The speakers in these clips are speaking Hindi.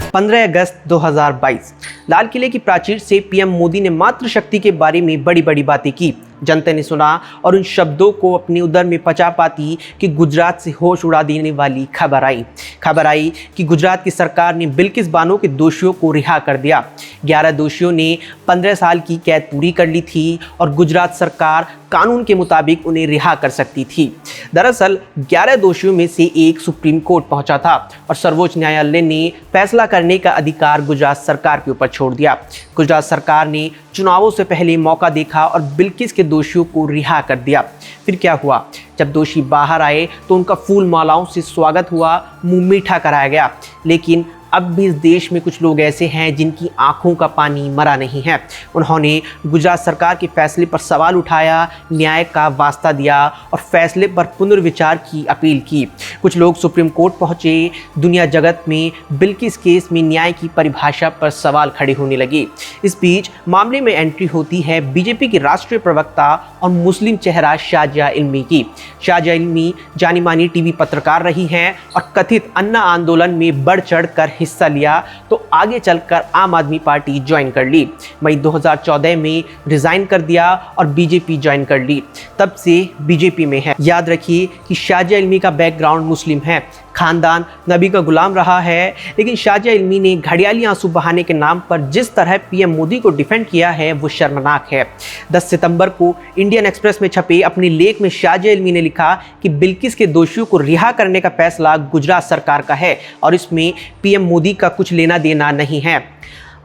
15 अगस्त 2022 लाल किले की प्राचीर से पीएम मोदी ने मातृशक्ति के बारे में बड़ी बड़ी बातें की। जनता ने सुना और उन शब्दों को अपने उदर में पचा पाती कि गुजरात से होश उड़ा देने वाली खबर आई कि गुजरात की सरकार ने बिल्किस बानो के दोषियों को रिहा कर दिया। 11 दोषियों ने 15 साल की कैद पूरी कर ली थी और गुजरात सरकार कानून के मुताबिक उन्हें रिहा कर सकती थी। दरअसल 11 दोषियों में से एक सुप्रीम कोर्ट पहुंचा था और सर्वोच्च न्यायालय ने फैसला करने का अधिकार गुजरात सरकार के ऊपर छोड़ दिया। गुजरात सरकार ने चुनावों से पहले मौका देखा और बिल्किस के दोषियों को रिहा कर दिया। फिर क्या हुआ? जब दोषी बाहर आए तो उनका फूल मालाओं से स्वागत हुआ, मुंह मीठा कराया गया। लेकिन अब भी इस देश में कुछ लोग ऐसे हैं जिनकी आंखों का पानी मरा नहीं है। उन्होंने गुजरात सरकार के फैसले पर सवाल उठाया, न्याय का वास्ता दिया और फैसले पर पुनर्विचार की अपील की। कुछ लोग सुप्रीम कोर्ट पहुंचे। दुनिया जगत में बिल्किस केस में न्याय की परिभाषा पर सवाल खड़े होने लगे। इस बीच मामले में एंट्री होती है बीजेपी की राष्ट्रीय प्रवक्ता और मुस्लिम चेहरा शाजिया इल्मी की। शाजिया इल्मी जानी मानी टीवी पत्रकार रही हैं और कथित अन्ना आंदोलन में बढ़ चढ़ कर हिस्सा लिया तो आगे चलकर आम आदमी पार्टी ज्वाइन कर ली। मई 2014 में रिजाइन कर दिया और बीजेपी ज्वाइन कर ली। तब से बीजेपी में है। याद रखिए कि शाजिया इल्मी का बैकग्राउंड मुस्लिम है, खानदान नबी का गुलाम रहा है। लेकिन शाजिया इल्मी ने घड़ियाली आंसू बहाने के नाम पर जिस तरह पीएम मोदी को डिफेंड किया है वो शर्मनाक है। 10 सितंबर को इंडियन एक्सप्रेस में छपे अपने लेख में शाजिया इल्मी ने लिखा कि बिल्किस के दोषियों को रिहा करने का फैसला गुजरात सरकार का है और इसमें पीएम मोदी का कुछ लेना देना नहीं है।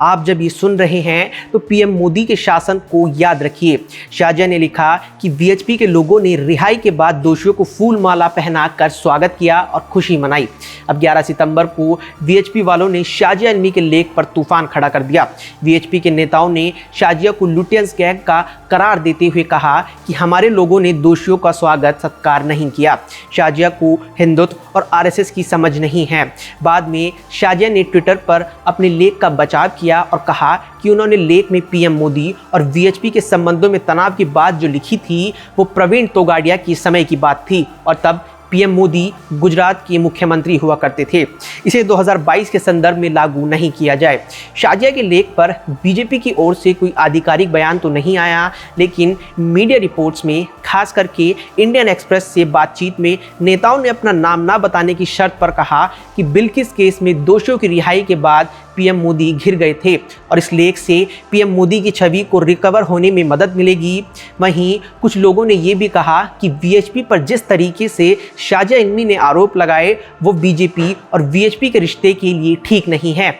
आप जब ये सुन रहे हैं तो पीएम मोदी के शासन को याद रखिए। शाजिया ने लिखा कि वीएचपी के लोगों ने रिहाई के बाद दोषियों को फूल माला पहनाकर स्वागत किया और खुशी मनाई। अब 11 सितंबर को वीएचपी वालों ने शाजिया इल्मी के लेख पर तूफान खड़ा कर दिया। वीएचपी के नेताओं ने शाजिया को लुटियंस गैंग का करार देते हुए कहा कि हमारे लोगों ने दोषियों का स्वागत सत्कार नहीं किया। शाजिया को हिंदुत्व और आरएसएस की समझ नहीं है। बाद में शाजिया ने ट्विटर पर अपने लेख का बचाव किया और कहा कि उन्होंने लेख में पीएम मोदी और वीएचपी के संबंधों में तनाव की बात जो लिखी थी वो प्रवीण तोगाड़िया की समय की बात थी और तब पीएम मोदी गुजरात के मुख्यमंत्री हुआ करते थे। इसे 2022 के संदर्भ में लागू नहीं किया जाए। शाजिया के लेख पर बीजेपी की ओर से कोई आधिकारिक बयान तो नहीं आया, लेकिन मीडिया रिपोर्ट्स में खास करके इंडियन एक्सप्रेस से बातचीत में नेताओं ने अपना नाम ना बताने की शर्त पर कहा कि बिल्किस केस में दोषियों की रिहाई के बाद पीएम मोदी घिर गए थे और इस लेख से पीएम मोदी की छवि को रिकवर होने में मदद मिलेगी। वहीं कुछ लोगों ने ये भी कहा कि वीएचपी पर जिस तरीके से शाजिया इल्मी ने आरोप लगाए वो बीजेपी और वीएचपी के रिश्ते के लिए ठीक नहीं है।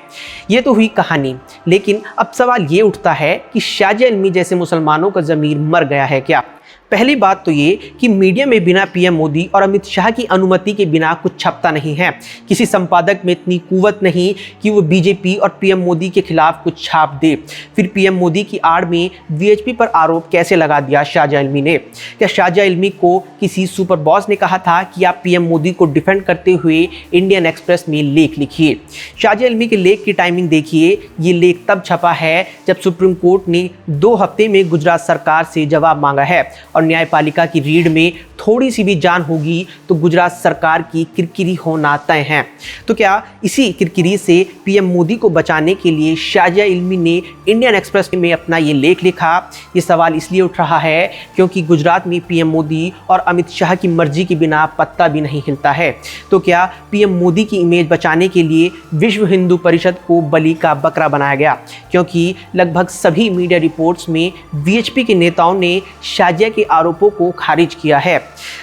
ये तो हुई कहानी, लेकिन अब सवाल ये उठता है कि शाजिया इल्मी जैसे मुसलमानों का ज़मीर मर गया है क्या? पहली बात तो ये कि मीडिया में बिना पीएम मोदी और अमित शाह की अनुमति के बिना कुछ छपता नहीं है। किसी संपादक में इतनी कुव्वत नहीं कि वो बीजेपी और पीएम मोदी के खिलाफ कुछ छाप दे। फिर पीएम मोदी की आड़ में वीएचपी पर आरोप कैसे लगा दिया शाजिया इल्मी ने? क्या शाजिया इल्मी को किसी सुपर बॉस ने कहा था कि आप पीएम मोदी को डिफेंड करते हुए इंडियन एक्सप्रेस में लेख लिखिए? शाजिया इल्मी के लेख की टाइमिंग देखिए। ये लेख तब छपा है जब सुप्रीम कोर्ट ने 2 हफ्ते में गुजरात सरकार से जवाब मांगा है और न्यायपालिका की रीढ़ में थोड़ी सी भी जान होगी तो गुजरात सरकार की किरकिरी होना तय है। तो क्या इसी किरकिरी से पीएम मोदी को बचाने के लिए शाजिया इल्मी ने इंडियन एक्सप्रेस में अपना ये लेख लिखा? ये सवाल इसलिए उठ रहा है क्योंकि गुजरात में पीएम मोदी और अमित शाह की मर्जी के बिना पत्ता भी नहीं हिलता है। तो क्या पीएम मोदी की इमेज बचाने के लिए विश्व हिंदू परिषद को बलि का बकरा बनाया गया? क्योंकि लगभग सभी मीडिया रिपोर्ट्स में वीएचपी के नेताओं ने शाजिया के आरोपों को खारिज किया है।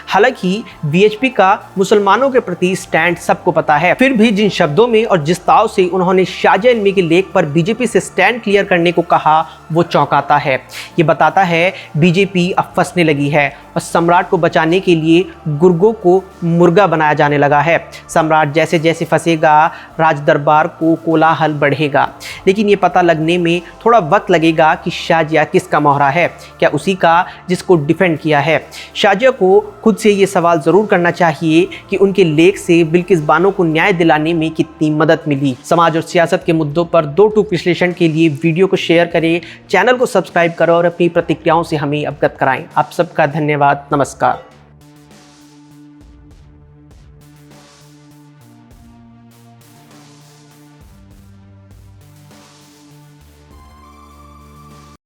हालांकि वीएचपी का मुसलमानों के प्रति स्टैंड सबको पता है, फिर भी जिन शब्दों में और जिस ताव से उन्होंने शाजिया इल्मी के लेख पर बीजेपी से स्टैंड क्लियर करने को कहा वो चौंकाता है। ये बताता है बीजेपी अब फंसने लगी है और सम्राट को बचाने के लिए गुर्गों को मुर्गा बनाया जाने लगा है। सम्राट जैसे जैसे फंसेगा राज दरबार को कोलाहल बढ़ेगा। लेकिन ये पता लगने में थोड़ा वक्त लगेगा कि शाजिया किसका मोहरा है, क्या उसी का जिसको डिफेंड किया है। शाजिया को खुद से ये सवाल ज़रूर करना चाहिए कि उनके लेख से बिल्किस बानो को न्याय दिलाने में कितनी मदद मिली। समाज और सियासत के मुद्दों पर 2 टूक विश्लेषण के लिए वीडियो को शेयर करें, चैनल को सब्सक्राइब करें और अपनी प्रतिक्रियाओं से हमें अवगत कराएं। आप सबका धन्यवाद। नमस्कार।